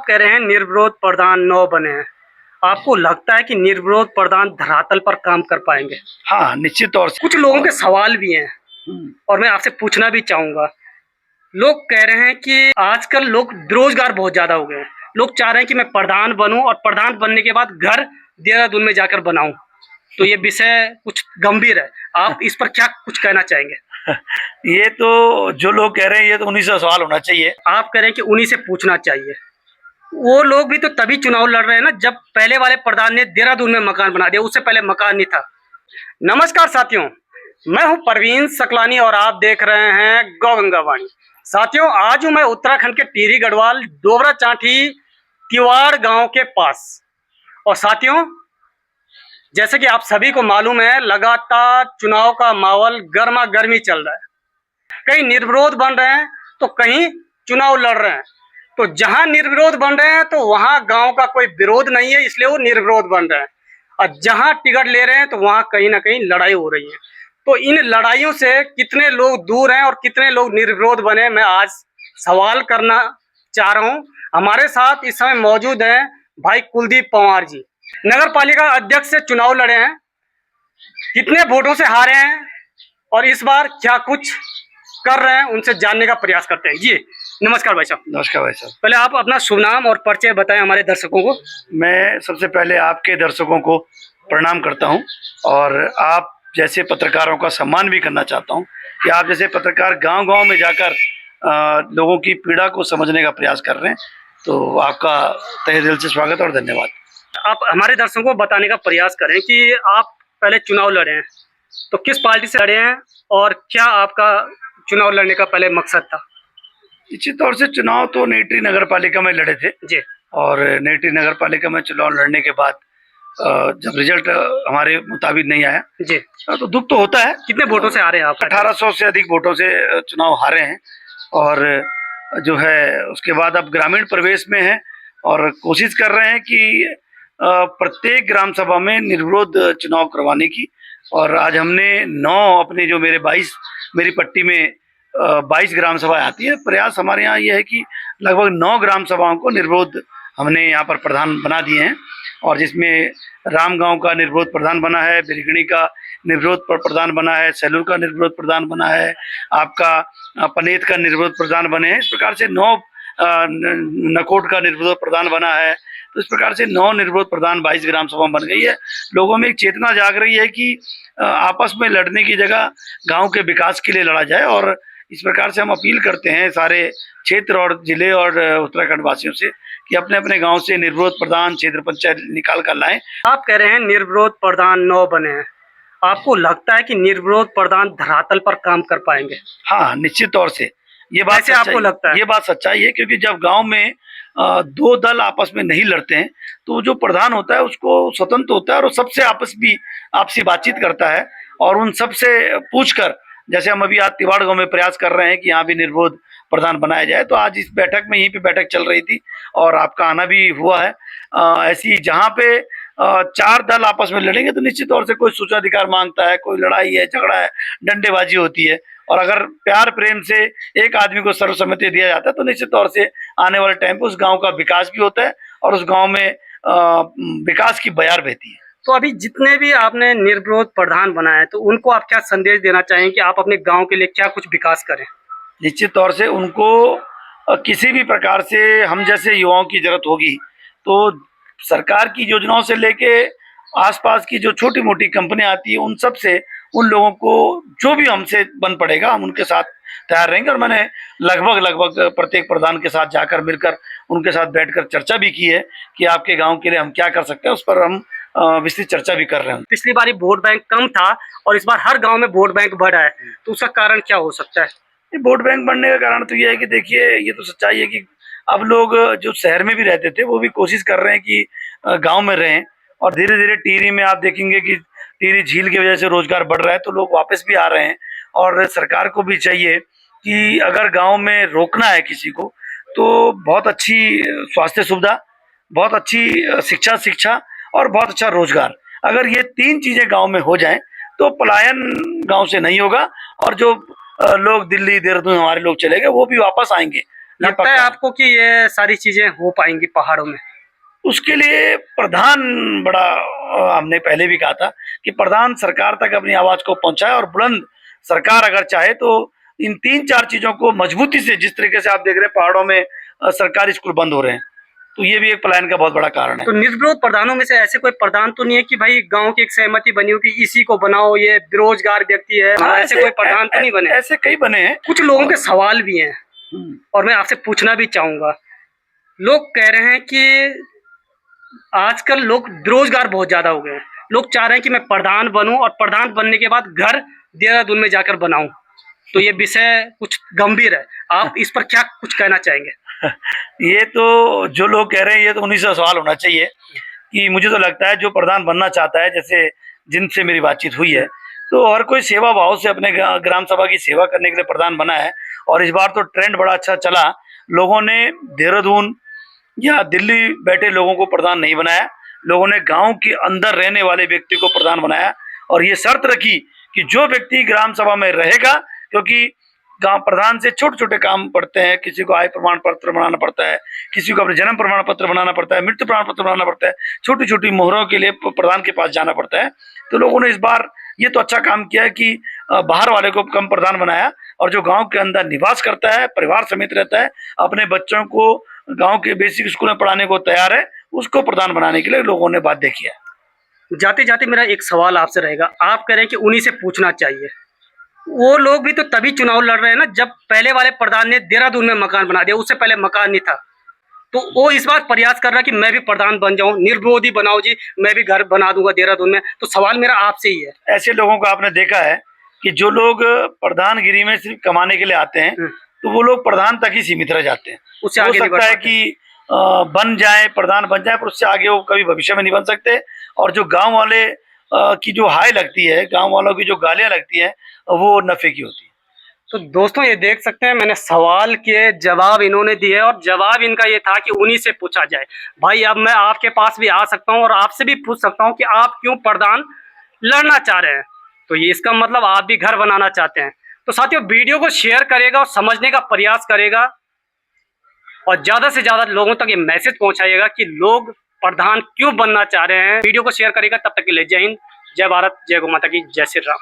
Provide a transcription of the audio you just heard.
कह रहे हैं निर्विरोध प्रधान 9 बने हैं। आपको लगता है कि निर्विरोध प्रधान धरातल पर काम कर पाएंगे? हाँ, निश्चित तौर से। कुछ लोगों के सवाल भी हैं और मैं आपसे पूछना भी चाहूंगा। लोग कह रहे हैं कि आजकल लोग बेरोजगार बहुत ज्यादा हो गए हैं। लोग चाह रहे हैं कि मैं प्रधान बनूं और प्रधान बनने के बाद घर देहरादून में जाकर बनाऊं। तो ये विषय कुछ गंभीर है। आप इस पर क्या कुछ कहना चाहेंगे? ये तो जो लोग कह रहे हैं ये तो उन्हीं से सवाल होना चाहिए। आप कह रहे हैं कि उन्हीं से पूछना चाहिए। वो लोग भी तो तभी चुनाव लड़ रहे हैं ना जब पहले वाले प्रधान ने देहरादून में मकान बना दिया, उससे पहले मकान नहीं था। नमस्कार साथियों, मैं हूं परवीन सकलानी और आप देख रहे हैं गौ गंगा वाणी। साथियों, आज हूं मैं उत्तराखंड के टिहरी गढ़वाल डोबरा चांठी तिवाड़ गांव के पास। और साथियों, जैसे कि आप सभी को मालूम है, लगातार चुनाव का माहौल गर्मा गर्मी चल रहा है। कहीं निर्विरोध बन रहे हैं तो कहीं चुनाव लड़ रहे हैं। तो जहां निर्विरोध बन रहे हैं तो वहां गांव का कोई विरोध नहीं है, इसलिए वो निर्विरोध बन रहे हैं। और जहां टिकट ले रहे हैं तो वहां कहीं ना कहीं लड़ाई हो रही है। तो इन लड़ाइयों से कितने लोग दूर हैं और कितने लोग निर्विरोध बने, मैं आज सवाल करना चाह रहा हूं। हमारे साथ इस समय मौजूद हैं भाई कुलदीप पंवार जी, नगर पालिका अध्यक्ष से चुनाव लड़े हैं, कितने वोटों से हारे हैं और इस बार क्या कुछ कर रहे हैं, उनसे जानने का प्रयास करते हैं। जी नमस्कार भाई साहब। नमस्कार भाई साहब। पहले आप अपना शुभ नाम और परिचय बताएं हमारे दर्शकों को। मैं सबसे पहले आपके दर्शकों को प्रणाम करता हूं और आप जैसे पत्रकारों का सम्मान भी करना चाहता हूं कि आप जैसे पत्रकार गांव-गांव में जाकर लोगों की पीड़ा को समझने का प्रयास कर रहे हैं। तो आपका तहे दिल से स्वागत और धन्यवाद। आप हमारे दर्शकों को बताने का प्रयास करें कि आप पहले चुनाव लड़े हैं, तो किस पार्टी से लड़े हैं और क्या आपका चुनाव लड़ने का पहले मकसद था? निश्चित तौर से चुनाव तो नेत्री नगर पालिका में लड़े थे जी। और नेत्री नगर पालिका में चुनाव लड़ने के बाद जब रिजल्ट हमारे मुताबिक नहीं आया जी, तो दुख तो होता है। कितने वोटों से हारे आप? 1800 से अधिक वोटों से चुनाव हारे हैं और जो है उसके बाद अब ग्रामीण प्रवेश में है और कोशिश कर रहे हैं कि प्रत्येक ग्राम सभा में निर्विरोध चुनाव करवाने की। और आज हमने 9 अपने जो मेरी पट्टी में 22 ग्राम सभाएं आती है। प्रयास हमारे यहाँ ये है कि लगभग 9 ग्राम सभाओं को निर्विरोध हमने यहाँ पर प्रधान बना दिए हैं और जिसमें रामगांव का निर्विरोध प्रधान बना है, बिरगणी का निर्विरोध प्रधान बना है, सेलूर का निर्विरोध प्रधान बना है, आपका पनेत का निर्विरोध प्रधान बने हैं। इस प्रकार से 9 नकोट का निर्विरोध प्रधान बना है। तो इस प्रकार से 9 निर्विरोध प्रधान 22 ग्राम सभा बन गई है। लोगों में एक चेतना जाग रही है कि आपस में लड़ने की जगह गांव के विकास के लिए लड़ा जाए और इस प्रकार से हम अपील करते हैं सारे क्षेत्र और जिले और उत्तराखंड वासियों से कि अपने अपने गांव से निर्विरोध प्रधान क्षेत्र पंचायत निकाल कर लाएं। आप कह रहे हैं निर्विरोध प्रधान 9 बने हैं। आपको लगता है कि निर्विरोध प्रधान धरातल पर काम कर पाएंगे? हाँ, निश्चित तौर से। ये बात कैसे आपको लगता है? ये बात सच्चाई है क्योंकि जब गांव में 2 दल आपस में नहीं लड़ते हैं तो जो प्रधान होता है उसको स्वतंत्र होता है और सबसे आपसी बातचीत करता है और उन सबसे पूछकर, जैसे हम अभी आज तिवाड़ गांव में प्रयास कर रहे हैं कि यहाँ भी निर्विरोध प्रधान बनाया जाए। तो आज इस बैठक में यहीं पे बैठक चल रही थी और आपका आना भी हुआ है। ऐसी जहाँ पे 4 दल आपस में लड़ेंगे तो निश्चित तौर से कोई सूचनाधिकार मांगता है, कोई लड़ाई है, झगड़ा है, डंडेबाजी होती है और अगर प्यार प्रेम से एक आदमी को सर्वसम्मति दिया जाता है तो निश्चित तौर से आने वाले टाइम पे उस गांव का विकास भी होता है और उस गांव में विकास की बयार बहती है। तो अभी जितने भी आपने निर्विरोध प्रधान बनाए तो उनको आप क्या संदेश देना चाहेंगे कि आप अपने गांव के लिए क्या कुछ विकास करें? निश्चित तौर से उनको किसी भी प्रकार से हम जैसे युवाओं की जरूरत होगी तो सरकार की योजनाओं से लेके आसपास की जो छोटी मोटी कंपनियां आती है उन सब से उन लोगों को जो भी हमसे बन पड़ेगा हम उनके साथ तैयार रहेंगे। और मैंने लगभग प्रत्येक प्रधान के साथ जाकर मिलकर उनके साथ बैठकर चर्चा भी की है कि आपके गांव के लिए हम क्या कर सकते हैं। उस पर हम विस्तृत चर्चा भी कर रहे हैं। पिछली बार वोट बैंक कम था और इस बार हर गांव में वोट बैंक बढ़ा है, तो उसका कारण क्या हो सकता है? वोट बैंक बढ़ने का कारण तो ये है कि देखिए, ये तो सच्चाई है कि अब लोग जो शहर में भी रहते थे वो भी कोशिश कर रहे हैं कि गांव में रहें और धीरे धीरे टिहरी में आप देखेंगे कि टिहरी झील की वजह से रोजगार बढ़ रहा है तो लोग वापस भी आ रहे हैं। और सरकार को भी चाहिए कि अगर गांव में रोकना है किसी को तो बहुत अच्छी स्वास्थ्य सुविधा, बहुत अच्छी शिक्षा और बहुत अच्छा रोजगार, अगर ये 3 चीजें गांव में हो जाएं तो पलायन गांव से नहीं होगा और जो लोग दिल्ली देहरादून हमारे लोग चले गए वो भी वापस आएंगे। लगता पक्का है है। आपको कि ये सारी चीजें हो पाएंगी पहाड़ों में? उसके लिए प्रधान बड़ा हमने पहले भी कहा था कि प्रधान सरकार तक अपनी आवाज को पहुंचाए, और बुलंद सरकार अगर चाहे तो इन 3-4 चीजों को मजबूती से, जिस तरीके से आप देख रहे हैं पहाड़ों में सरकारी स्कूल बंद हो रहे हैं, तो ये भी एक पलायन का बहुत बड़ा कारण है। तो निर्विरोध प्रधानों में से ऐसे कोई प्रधान तो नहीं है कि भाई गांव की एक सहमति बनी हो कि इसी को बनाओ, ये बेरोजगार व्यक्ति है? हाँ, ऐसे कोई प्रधान तो नहीं बने? ऐसे कई बने हैं। कुछ लोगों के सवाल भी हैं और मैं आपसे पूछना भी चाहूंगा। लोग कह रहे हैं कि आजकल लोग बेरोजगार बहुत ज्यादा हो गए हैं। लोग चाह रहे हैं कि मैं प्रधान बनूं और प्रधान बनने के बाद घर देहरादून में जाकर बनाऊं। तो ये विषय कुछ गंभीर है, आप इस पर क्या कुछ कहना चाहेंगे? ये तो जो लोग कह रहे हैं ये तो उन्हीं से सवाल होना चाहिए कि मुझे तो लगता है जो प्रधान बनना चाहता है, जैसे जिनसे मेरी बातचीत हुई है, तो हर कोई सेवा भाव से अपने ग्राम सभा की सेवा करने के लिए प्रधान बना है। और इस बार तो ट्रेंड बड़ा अच्छा चला, लोगों ने देहरादून या दिल्ली बैठे लोगों को प्रधान नहीं बनाया, लोगों ने गांव के अंदर रहने वाले व्यक्ति को प्रधान बनाया, और ये शर्त रखी कि जो व्यक्ति ग्राम सभा में रहेगा, क्योंकि गांव प्रधान से छोटे छोटे काम पड़ते हैं, किसी को आय प्रमाण पत्र बनाना पड़ता है, किसी को अपने जन्म प्रमाण पत्र बनाना पड़ता है, मृत्यु प्रमाण पत्र बनाना पड़ता है, छोटी छोटी मोहरों के लिए प्रधान के पास जाना पड़ता है। तो लोगों ने इस बार ये तो अच्छा काम किया है कि बाहर वाले को कम प्रधान बनाया, और जो गांव के अंदर निवास करता है, परिवार समेत रहता है, अपने बच्चों को गांव के बेसिक स्कूल में पढ़ाने को तैयार है, उसको प्रधान बनाने के लिए लोगों ने बाध्य किया। जाते जाते मेरा एक सवाल आपसे रहेगा, आप कह रहे हैं कि उन्हीं से पूछना चाहिए। वो लोग भी तो तभी चुनाव लड़ रहे हैं ना जब पहले वाले प्रधान ने देहरादून में मकान बना दिया, उससे पहले मकान नहीं था। तो वो इस बार प्रयास कर रहा है कि मैं भी प्रधान बन जाऊं, निर्विरोधी बनाओ जी, मैं भी घर बना दूंगा देहरादून में। तो सवाल मेरा आपसे ही है। ऐसे लोगों को आपने देखा है कि जो लोग प्रधानगिरी में सिर्फ कमाने के लिए आते हैं, तो वो लोग प्रधान तक ही सीमित रह जाते हैं। उससे हो आगे नहीं बढ़ सकता है पाते। कि बन जाए, प्रधान बन जाए, पर उससे आगे वो कभी भविष्य में नहीं बन सकते। और जो गांव वाले की जो हाय लगती है, गांव वालों की जो गालियां लगती हैं, वो नफे की होती है। तो दोस्तों ये देख सकते हैं, मैंने सवाल किए, जवाब इन्होंने दिए, और जवाब इनका ये था कि उन्हीं से पूछा जाए। भाई अब मैं आपके पास भी आ सकता हूं और आपसे भी पूछ सकता हूं कि आप क्यों प्रधान लड़ना चाह रहे हैं। तो ये इसका मतलब आप भी घर बनाना चाहते हैं। तो साथियों वीडियो को शेयर करेगा और समझने का प्रयास करेगा, और ज्यादा से ज्यादा लोगों तक ये मैसेज पहुंचाइएगा कि लोग प्रधान क्यों बनना चाह रहे हैं। वीडियो को शेयर करेगा। तब तक के लिए जय हिंद, जय भारत, जय गौ माता की, जय श्री राम।